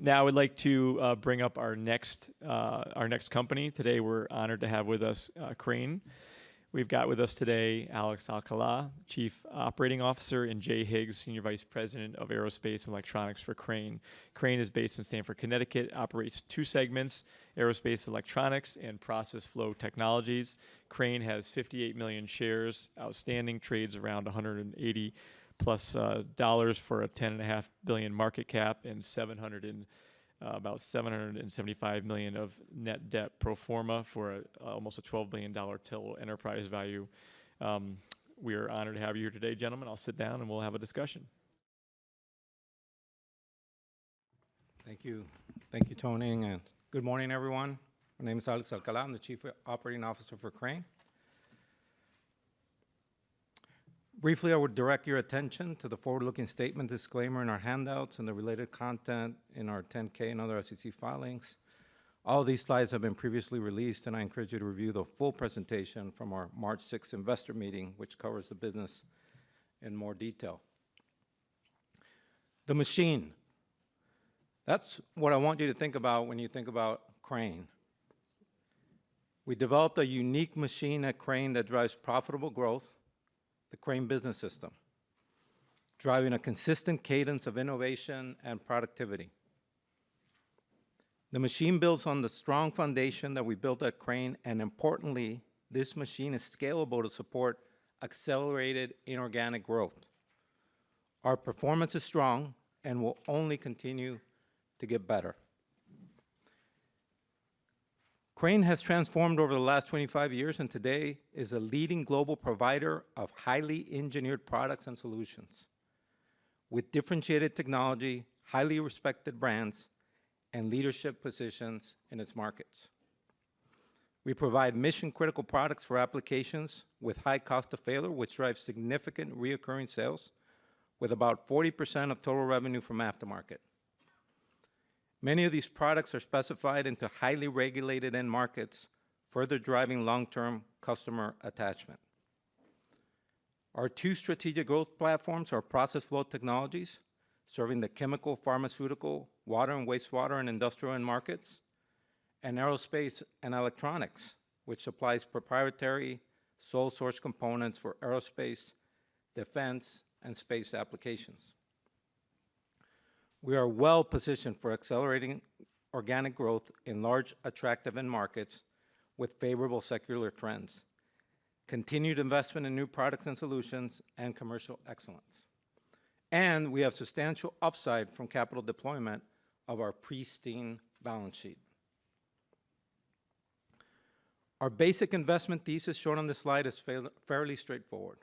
Now I would like to bring up our next company. Today we're honored to have with us Crane. We've got with us today Alcala, Chief Operating Officer, and Jay Higgs, Senior Vice President of Aerospace and Electronics for Crane. Crane is based in Stamford, Connecticut, operates two segments, Aerospace Electronics and Process Flow Technologies. Crane has 58 million shares outstanding, trades around $180 plus dollars for a $10.5 billion market cap and about $775 million of net debt pro forma for almost a $12 billion total enterprise value. We are honored to have you here today, gentlemen. I'll sit down and we'll have a discussion. Thank you. Thank you, Tony, and good morning, everyone. My name is Alcala. I'm the Chief Operating Officer for Crane. Briefly, I would direct your attention to the forward-looking statement disclaimer in our handouts and the related content in our 10-K and other SEC filings. All of these slides have been previously released, and I encourage you to review the full presentation from our March 6th investor meeting, which covers the business in more detail. The machine. That's what I want you to think about when you think about Crane. We developed a unique machine at Crane that drives profitable growth, the Crane Business System, driving a consistent cadence of innovation and productivity. The machine builds on the strong foundation that we built at Crane, and importantly, this machine is scalable to support accelerated inorganic growth. Our performance is strong and will only continue to get better. Crane has transformed over the last 25 years and today is a leading global provider of highly engineered products and solutions with differentiated technology, highly respected brands, and leadership positions in its markets. We provide mission-critical products for applications with high cost of failure, which drives significant reoccurring sales with about 40% of total revenue from aftermarket. Many of these products are specified into highly regulated end markets, further driving long-term customer attachment. Our two strategic growth platforms are Process Flow Technologies, serving the chemical, pharmaceutical, water and wastewater, and industrial end markets, and Aerospace and Electronics, which supplies proprietary sole source components for aerospace, defense, and space applications. We are well positioned for accelerating organic growth in large, attractive end markets with favorable secular trends, continued investment in new products and solutions, and commercial excellence. And we have substantial upside from capital deployment of our pristine balance sheet. Our basic investment thesis shown on this slide is fairly straightforward.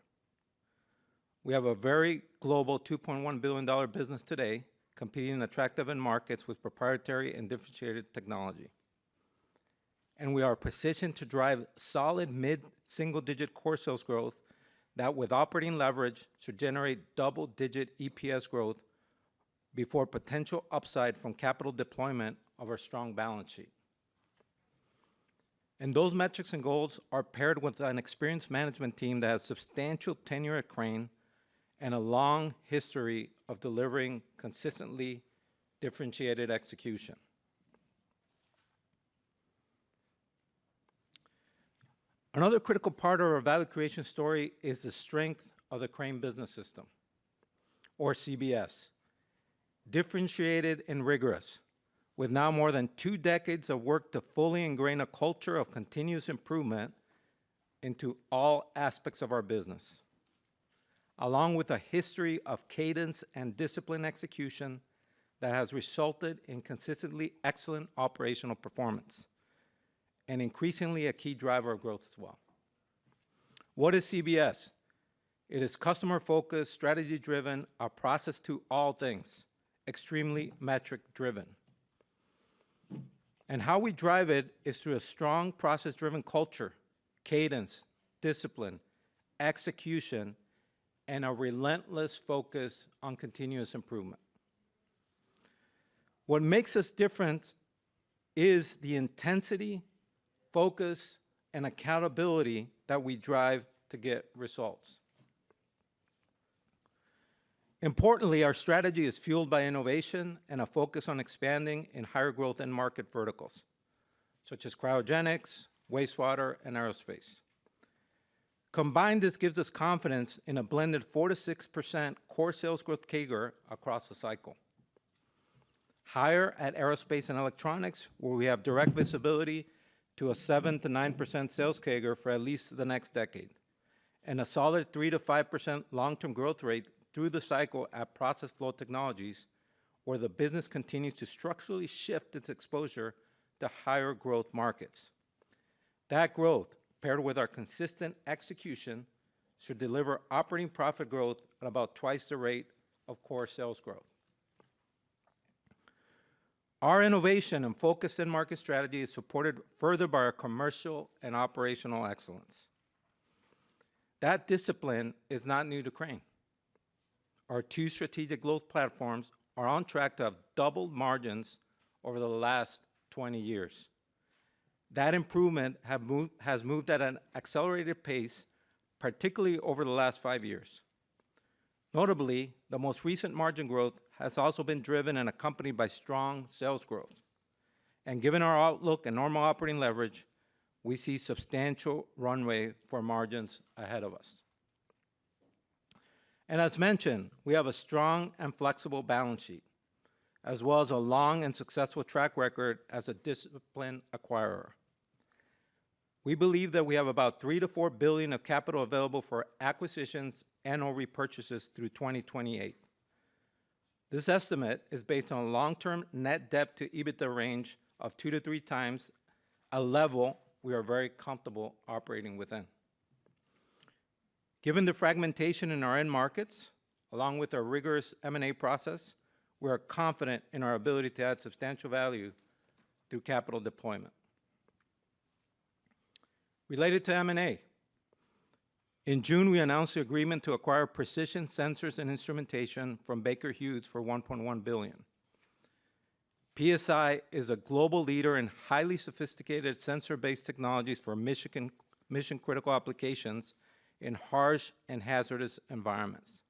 We have a very global $2.1 billion business today, competing in attractive end markets with proprietary and differentiated technology. And we are positioned to drive solid mid-single-digit core sales growth that, with operating leverage, should generate double-digit EPS growth before potential upside from capital deployment of our strong balance sheet. And those metrics and goals are paired with an experienced management team that has substantial tenure at Crane and a long history of delivering consistently differentiated execution. Another critical part of our value creation story is the strength of the Crane Business System, or CBS, differentiated and rigorous, with now more than 2 decades of work to fully ingrain a culture of continuous improvement into all aspects of our business, along with a history of cadence and disciplined execution that has resulted in consistently excellent operational performance, and increasingly a key driver of growth as well. What is CBS? It is customer-focused, strategy-driven, a process to all things, extremely metric-driven. And how we drive it is through a strong process-driven culture, cadence, discipline, execution, and a relentless focus on continuous improvement. What makes us different is the intensity, focus, and accountability that we drive to get results. Importantly, our strategy is fueled by innovation and a focus on expanding in higher growth end market verticals, such as cryogenics, wastewater, and aerospace. Combined, this gives us confidence in a blended 4 to 6% core sales growth CAGR across the cycle. Higher at aerospace and electronics, where we have direct visibility to a 7 to 9% sales CAGR for at least the next decade, and a solid 3 to 5% long-term growth rate through the cycle at process flow technologies, where the business continues to structurally shift its exposure to higher growth markets. That growth, paired with our consistent execution, should deliver operating profit growth at about twice the rate of core sales growth. Our innovation and focused end market strategy is supported further by our commercial and operational excellence. That discipline is not new to Crane. Our two strategic growth platforms are on track to have doubled margins over the last 20 years. That improvement has moved at an accelerated pace, particularly over the last 5 years. Notably, the most recent margin growth has also been driven and accompanied by strong sales growth. And given our outlook and normal operating leverage, we see substantial runway for margins ahead of us. And as mentioned, we have a strong and flexible balance sheet, as well as a long and successful track record as a disciplined acquirer. We believe that we have about $3 to $4 billion of capital available for acquisitions and/or repurchases through 2028. This estimate is based on a long-term net debt to EBITDA range of 2 to 3 times, a level we are very comfortable operating within. Given the fragmentation in our end markets, along with our rigorous M&A process, we are confident in our ability to add substantial value through capital deployment. Related to M&A, in June, we announced the agreement to acquire precision sensors and instrumentation from Baker Hughes for $1.1 billion. PSI is a global leader in highly sophisticated sensor-based technologies for mission-critical applications in harsh and hazardous environments.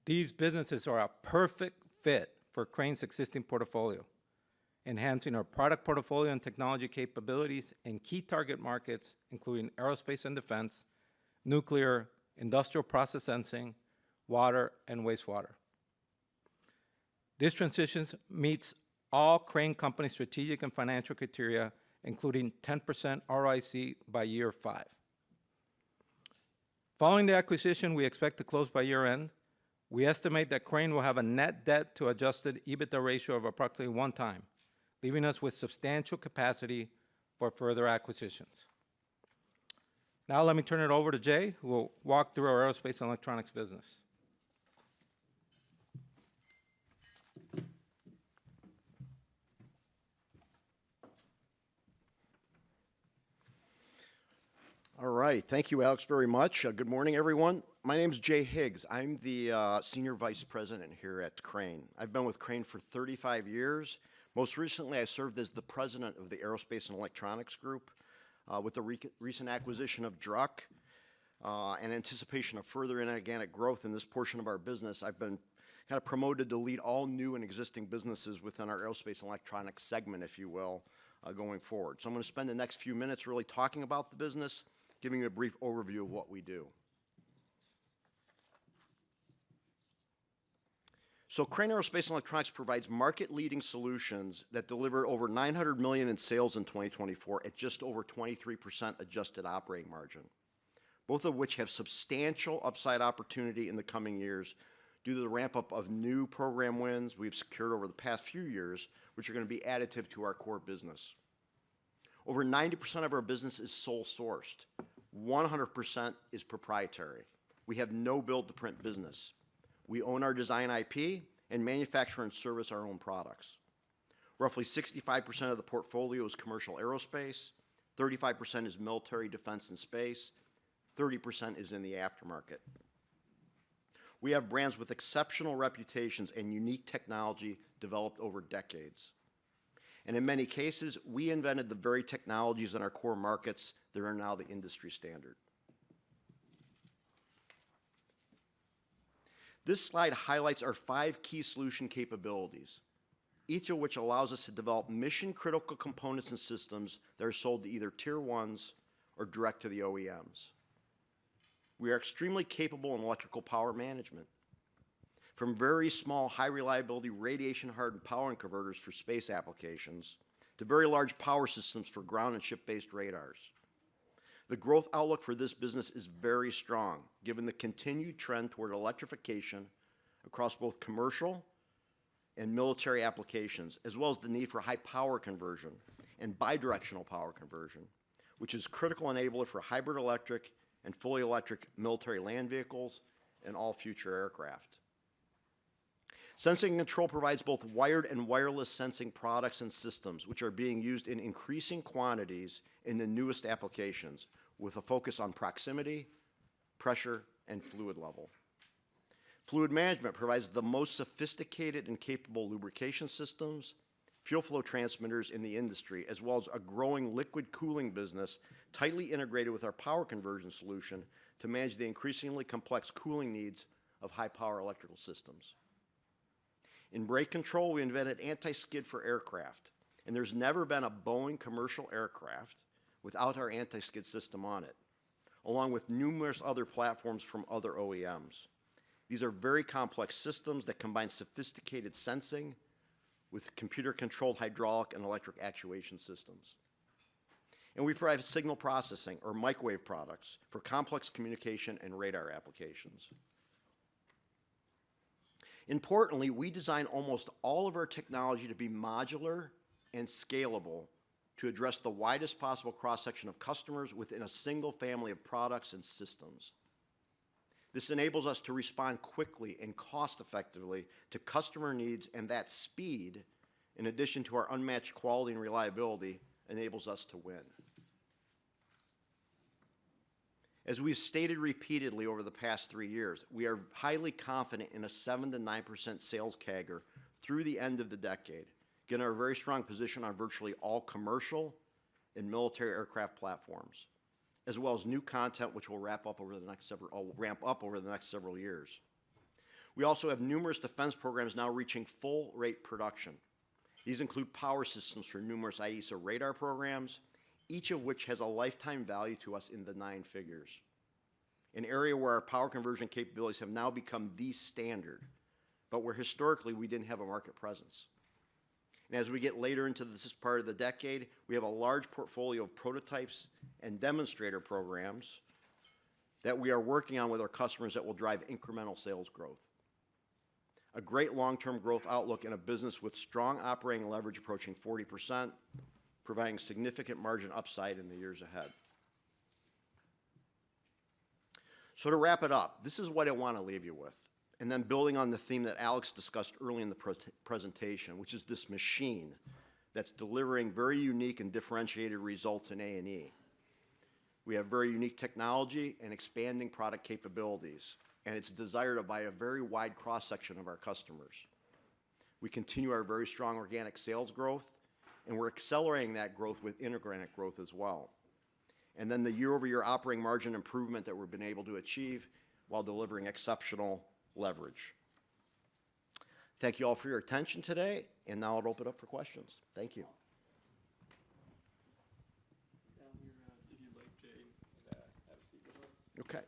These businesses are a perfect fit for Crane's existing portfolio, enhancing our product portfolio and technology capabilities in key target markets, including aerospace and defense, nuclear, industrial process sensing, water, and wastewater. This transition meets all Crane company strategic and financial criteria, including 10% ROIC by year 5. Following the acquisition, we expect to close by year end. We estimate that Crane will have a net debt to adjusted EBITDA ratio of approximately 1 time, leaving us with substantial capacity for further acquisitions. Now let me turn it over to Jay, who will walk through our aerospace and electronics business. All right, thank you, Alex, very much. Good morning, everyone. My name is Jay Higgs. I'm the Senior Vice President here at Crane. I've been with Crane for 35 years. Most recently, I served as the President of the Aerospace and Electronics Group. With the recent acquisition of Druck and anticipation of further inorganic growth in this portion of our business, I've been kind of promoted to lead all new and existing businesses within our Aerospace and Electronics segment, if you will, going forward. So I'm going to spend the next few minutes really talking about the business, giving you a brief overview of what we do. So Crane Aerospace and Electronics provides market-leading solutions that deliver over $900 million in sales in 2024 at just over 23% adjusted operating margin, both of which have substantial upside opportunity in the coming years due to the ramp-up of new program wins we've secured over the past few years, which are going to be additive to our core business. Over 90% of our business is sole sourced. 100% is proprietary. We have no build-to-print business. We own our design IP and manufacture and service our own products. Roughly 65% of the portfolio is commercial aerospace, 35% is military, defense, and space, 30% is in the aftermarket. We have brands with exceptional reputations and unique technology developed over decades. And in many cases, we invented the very technologies in our core markets that are now the industry standard. This slide highlights our 5 key solution capabilities, each of which allows us to develop mission-critical components and systems that are sold to either Tier 1s or direct to the OEMs. We are extremely capable in electrical power management, from very small, high-reliability, radiation-hardened power converters for space applications to very large power systems for ground and ship-based radars. The growth outlook for this business is very strong, given the continued trend toward electrification across both commercial and military applications, as well as the need for high power conversion and bidirectional power conversion, which is critical enabler for hybrid electric and fully electric military land vehicles and all future aircraft. Sensing and Control provides both wired and wireless sensing products and systems, which are being used in increasing quantities in the newest applications, with a focus on proximity, pressure, and fluid level. Fluid Management provides the most sophisticated and capable lubrication systems, fuel flow transmitters in the industry, as well as a growing liquid cooling business tightly integrated with our power conversion solution to manage the increasingly complex cooling needs of high-power electrical systems. In brake control, we invented anti-skid for aircraft, and there's never been a Boeing commercial aircraft without our anti-skid system on it, along with numerous other platforms from other OEMs. These are very complex systems that combine sophisticated sensing with computer-controlled hydraulic and electric actuation systems. And we provide signal processing, or microwave products, for complex communication and radar applications. Importantly, we design almost all of our technology to be modular and scalable to address the widest possible cross-section of customers within a single family of products and systems. This enables us to respond quickly and cost-effectively to customer needs, and that speed, in addition to our unmatched quality and reliability, enables us to win. As we've stated repeatedly over the past 3 years, we are highly confident in a 7 to 9% sales CAGR through the end of the decade, given our very strong position on virtually all commercial and military aircraft platforms, as well as new content which will ramp up over the next several years. We also have numerous defense programs now reaching full rate production. These include power systems for numerous AESA radar programs, each of which has a lifetime value to us in the 9 figures, an area where our power conversion capabilities have now become the standard, but where historically we didn't have a market presence. And as we get later into this part of the decade, we have a large portfolio of prototypes and demonstrator programs that we are working on with our customers that will drive incremental sales growth. A great long-term growth outlook in a business with strong operating leverage approaching 40%, providing significant margin upside in the years ahead. So to wrap it up, this is what I want to leave you with. And then building on the theme that Alex discussed early in the presentation, which is this machine that's delivering very unique and differentiated results in A&E. We have very unique technology and expanding product capabilities, and it's desired by a very wide cross-section of our customers. We continue our very strong organic sales growth, and we're accelerating that growth with inorganic growth as well. And then the year-over-year operating margin improvement that we've been able to achieve while delivering exceptional leverage. Thank you all for your attention today, and now I'll open it up for questions. Thank you. Down here, if you'd like, Jay, have a seat with us. Okay.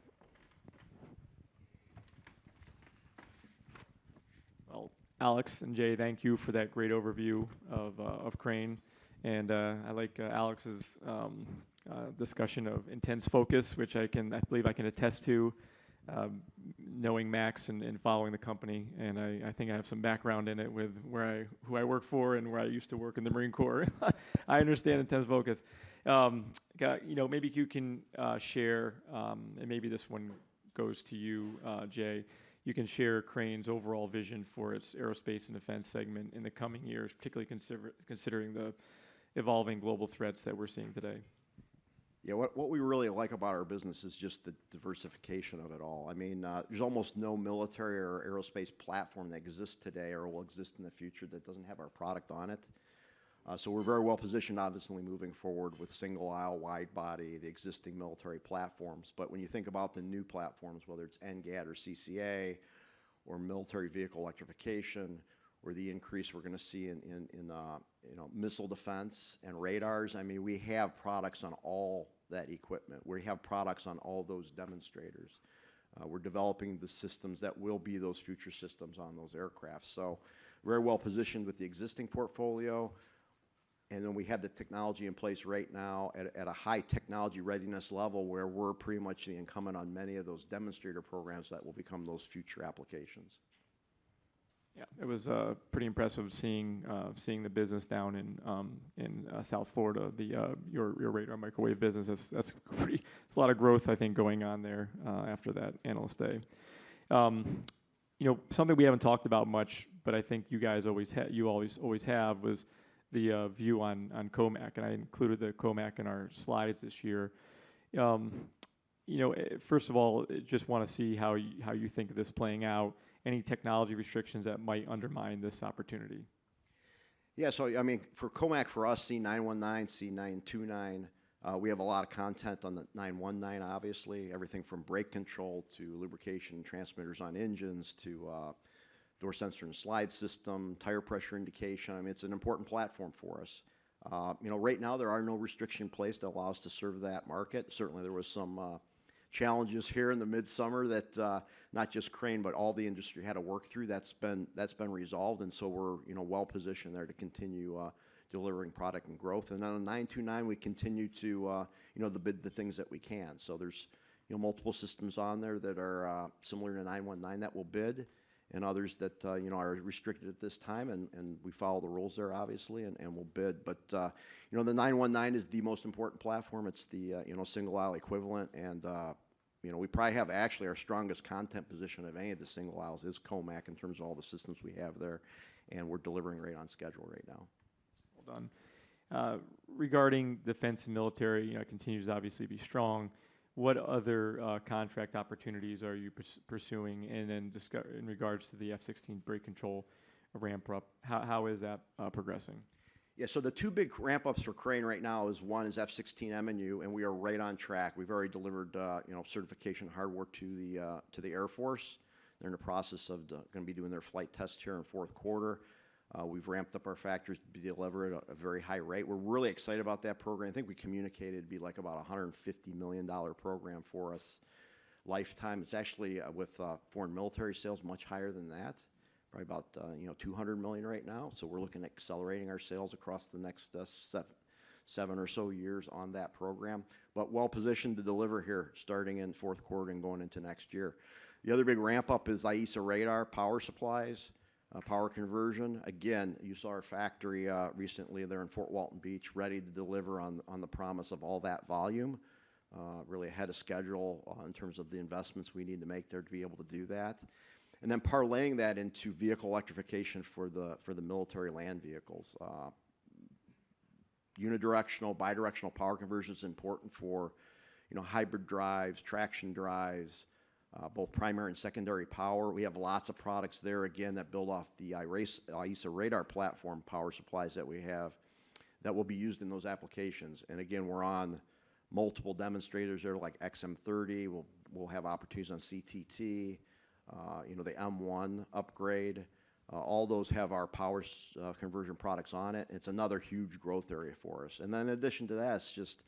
Well, Alex and Jay, thank you for that great overview of Crane. And I like Alex's discussion of intense focus, which I believe I can attest to, knowing Max and following the company. And I think I have some background in it with who I work for and where I used to work in the Marine Corps. I understand intense focus. Maybe you can share, and maybe this one goes to you, Jay. You can share Crane's overall vision for its aerospace and defense segment in the coming years, particularly considering the evolving global threats that we're seeing today. Yeah, what we really like about our business is just the diversification of it all. I mean, there's almost no military or aerospace platform that exists today or will exist in the future that doesn't have our product on it. So we're very well positioned, obviously, moving forward with single aisle, wide body, the existing military platforms. But when you think about the new platforms, whether it's NGAD or CCA or military vehicle electrification, or the increase we're going to see in you know, missile defense and radars. I mean, we have products on all that equipment. We have products on all those demonstrators. We're developing the systems that will be those future systems on those aircraft. So very well positioned with the existing portfolio. And then we have the technology in place right now at a high technology readiness level where we're pretty much the incumbent on many of those demonstrator programs that will become those future applications. Yeah, it was pretty impressive seeing the business down in South Florida. Your radar microwave business. That's a lot of growth, I think, going on there after that Analyst Day. You know, something we haven't talked about much, but I think you guys always have was the view on COMAC, and I included the COMAC in our slides this year. You know, first of all, just want to see how you think of this playing out. Any technology restrictions that might undermine this opportunity? Yeah, so I mean, for COMAC, for us, C919, C929, we have a lot of content on the 919, obviously, everything from brake control to lubrication transmitters on engines to door sensor and slide system, tire pressure indication. I mean, it's an important platform for us. You know, right now there are no restrictions placed that allow us to serve that market. Certainly there was some challenges here in the midsummer that not just Crane but all the industry had to work through. That's been resolved, and so we're, you know, well positioned there to continue delivering product and growth. And on the 929, we continue to you know, bid the things that we can. So there's, you know, multiple systems on there that are similar to 919 that will bid, and others that you know, are restricted at this time, and we follow the rules there, obviously, and we'll bid. But you know, the 919 is the most important platform. It's the you know, single aisle equivalent, and you know, we probably have actually our strongest content position of any of the single aisles is COMAC in terms of all the systems we have there, and we're delivering right on schedule right now. Well done. Regarding defense and military, you know, it continues to obviously be strong. What other contract opportunities are you pursuing? And then in regards to the F-16 brake control ramp up, how is that progressing? Yeah, so the two big ramp-ups for Crane right now is one is F-16 M&U, and we are right on track. We've already delivered you know, certification hardware to the Air Force. They're in the process of going to be doing their flight test here in fourth quarter. We've ramped up our factories to be delivered at a very high rate. We're really excited about that program. I think we communicated it'd be like about a $150 million program for us lifetime. It's actually with foreign military sales much higher than that. Probably about you know, 200 million right now. So we're looking at accelerating our sales across the next seven or so years on that program, but well positioned to deliver here starting in fourth quarter and going into next year. The other big ramp up is IESA radar power supplies, power conversion. Again, you saw our factory recently there in Fort Walton Beach, ready to deliver on the promise of all that volume. Really ahead of schedule in terms of the investments we need to make there to be able to do that. And then parlaying that into vehicle electrification for the military land vehicles. Unidirectional, bidirectional power conversion is important for, you know, hybrid drives, traction drives, both primary and secondary power. We have lots of products there, again, that build off the IESA radar platform power supplies that we have that will be used in those applications. And again, we're on multiple demonstrators there like XM30. We'll have opportunities on CTT. You know, the M1 upgrade, all those have our power conversion products on it. It's another huge growth area for us. And then in addition to that, it's just,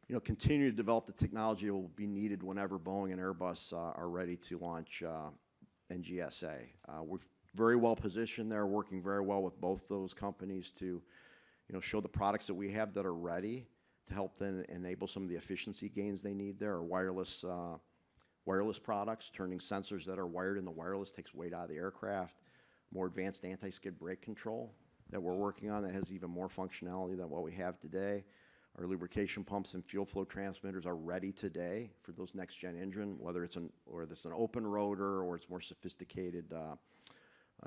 you know, continue to develop the technology that will be needed whenever Boeing and Airbus are ready to launch NGSA. We're very well positioned there, working very well with both those companies to, you know, show the products that we have that are ready to help them enable some of the efficiency gains they need there, or wireless products, turning sensors that are wired in the wireless takes weight out of the aircraft, more advanced anti-skid brake control that we're working on that has even more functionality than what we have today. Our lubrication pumps and fuel flow transmitters are ready today for those next-gen engine, whether it's an open rotor or it's more sophisticated,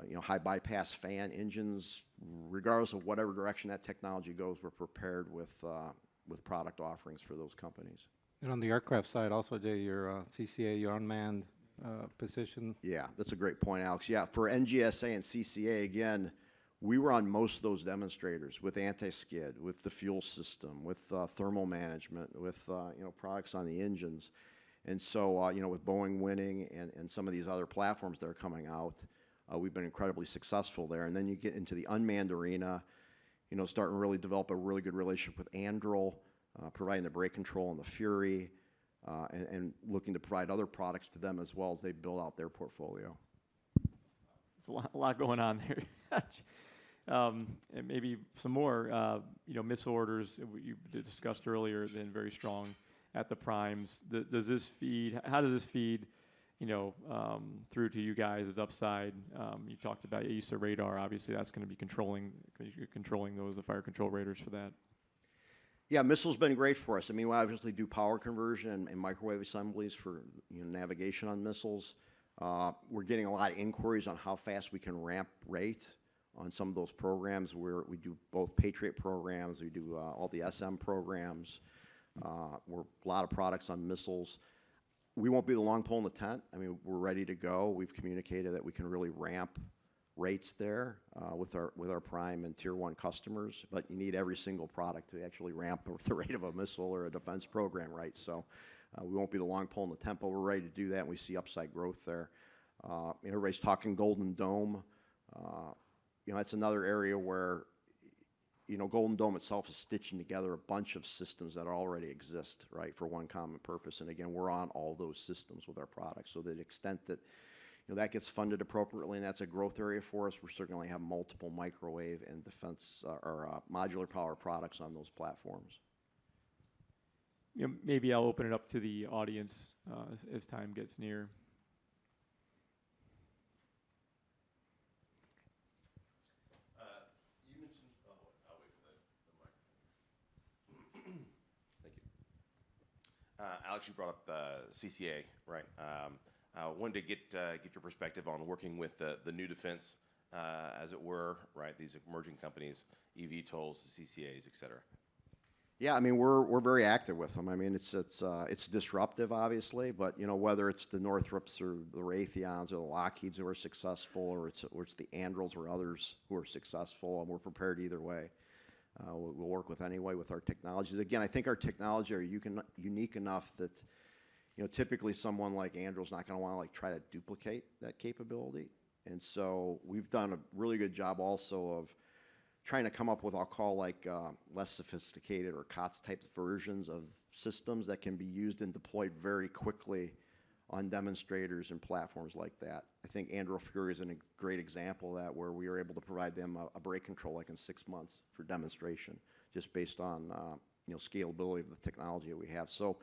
you know, high bypass fan engines. Regardless of whatever direction that technology goes, we're prepared with product offerings for those companies. And on the aircraft side also, Jay, your CCA, your unmanned position. Yeah, that's a great point, Alex. Yeah, for NGSA and CCA, again, we were on most of those demonstrators with anti-skid, with the fuel system, with thermal management, with you know, products on the engines. And so, you know, with Boeing winning and some of these other platforms that are coming out, we've been incredibly successful there. And then you get into the unmanned arena, you know, starting to really develop a really good relationship with Anduril, providing the brake control and the Fury, and looking to provide other products to them as well as they build out their portfolio. There's a lot going on there. And maybe some more, you know, missile orders you discussed earlier, then very strong at the primes. Does this feed, how does this feed, you know, through to you guys as upside? You talked about AESA radar, obviously that's going to be controlling those, the fire control radars for that. Yeah, missiles been great for us. I mean, we obviously do power conversion and microwave assemblies for, you know, navigation on missiles. We're getting a lot of inquiries on how fast we can ramp rate on some of those programs where we do both Patriot programs, we do all the SM programs. We're a lot of products on missiles. We won't be the long pole in the tent. I mean, we're ready to go. We've communicated that we can really ramp rates there with our prime and tier 1 customers, but you need every single product to actually ramp the rate of a missile or a defense program, right? So we won't be the long pole in the tent, but we're ready to do that, and we see upside growth there. Everybody's talking Golden Dome. You know, that's another area where, you know, Golden Dome itself is stitching together a bunch of systems that already exist, right, for one common purpose. And again, we're on all those systems with our products. So to the extent that, you know, that gets funded appropriately and that's a growth area for us, we're certainly have multiple microwave and defense or modular power products on those platforms. You know, maybe I'll open it up to the audience as time gets near. Alex, you brought up CCA, right? Wanted to get your perspective on working with the new defense, as it were, right? These emerging companies, eVTOLs, CCAs, et cetera. Yeah, I mean, we're very active with them. I mean, it's disruptive, obviously, but you know, whether it's the Northrops or the Raytheons or the Lockheeds who are successful, or it's the Andurils or others who are successful, and we're prepared either way. We'll work with anyway with our technologies. Again, I think our technology are unique enough that, you know, typically someone like Anduril's not going to want to like try to duplicate that capability. And so we've done a really good job also of trying to come up with, I'll call like less sophisticated or COTS type versions of systems that can be used and deployed very quickly on demonstrators and platforms like that. I think Anduril Fury is a great example of that, where we were able to provide them a brake control like in 6 months for demonstration, just based on you know, scalability of the technology that we have. So,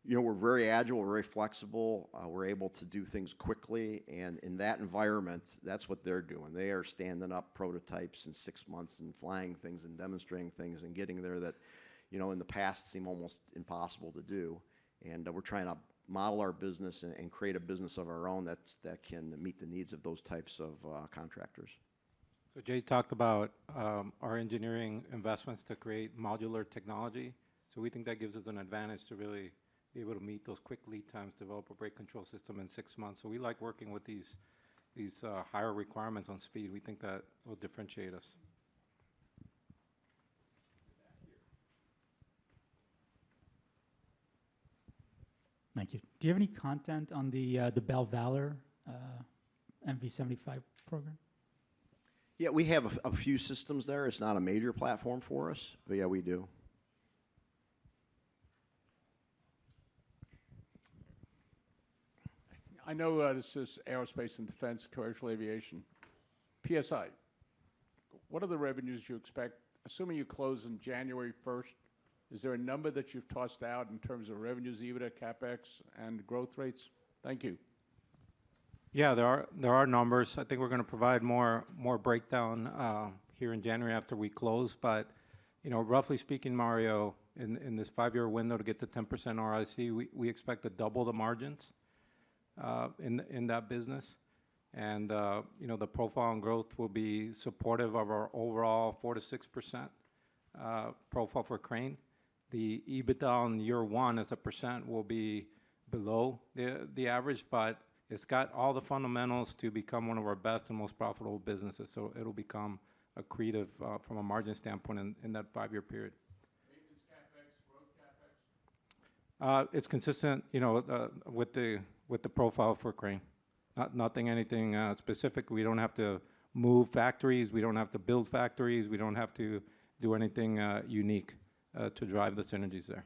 you know, we're very agile, we're very flexible, we're able to do things quickly, and in that environment, that's what they're doing. They are standing up prototypes in 6 months and flying things and demonstrating things and getting there that, you know, in the past seem almost impossible to do. And we're trying to model our business and create a business of our own that can meet the needs of those types of contractors. So Jay talked about our engineering investments to create modular technology. So we think that gives us an advantage to really be able to meet those quick lead times, develop a brake control system in 6 months. So we like working with these higher requirements on speed. We think that will differentiate us. Thank you. Do you have any content on the Bell Valor MV-75 program? Yeah, we have a few systems there. It's not a major platform for us, but yeah, we do. I know this is aerospace and defense, commercial aviation. PSI, what are the revenues you expect, assuming you close in January 1st? Is there a number that you've tossed out in terms of revenues, EBITDA, CapEx, and growth rates? Thank you. Yeah, there are numbers. I think we're going to provide more breakdown here in January after we close. But, you know, roughly speaking, Mario, in this 5-year window to get to 10% ROIC, we expect to double the margins in that business. And, you know, the profile and growth will be supportive of our overall 4 to 6% profile for Crane. The EBITDA on year 1 as a percent will be below the average, but it's got all the fundamentals to become one of our best and most profitable businesses. So it'll become accretive from a margin standpoint in that 5-year period. Maintenance CapEx, growth CapEx? It's consistent, with the profile for Crane. Anything specific. We don't have to move factories. We don't have to build factories. We don't have to do anything unique to drive the synergies there.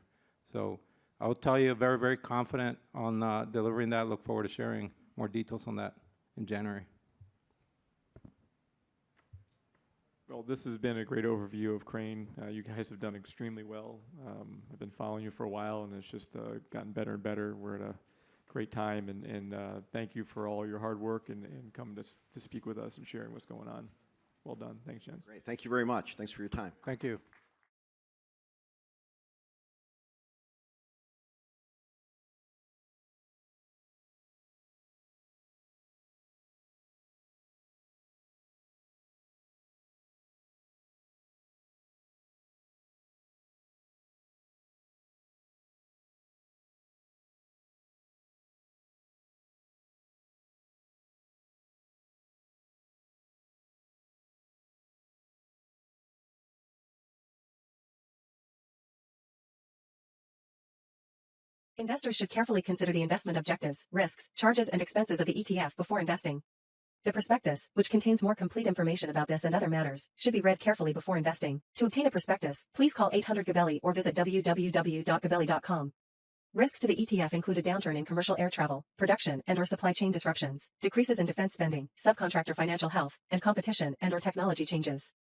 So I will tell you, very, very confident on delivering that. Look forward to sharing more details on that in January. Well, this has been a great overview of Crane. You guys have done extremely well. I've been following you for a while, and it's just gotten better and better. We're at a great time, and thank you for all your hard work and coming to speak with us and sharing what's going on. Well done. Thanks, Jens. Great. Thank you very much. Thanks for your time. Thank you. Investors should carefully consider the investment objectives, risks, charges, and expenses of the ETF before investing. The prospectus, which contains more complete information about this and other matters, should be read carefully before investing. To obtain a prospectus, please call 800-GABELLI or visit www.gabelli.com. Risks to the ETF include a downturn in commercial air travel, production and/or supply chain disruptions, decreases in defense spending, subcontractor financial health, and competition and/or technology changes.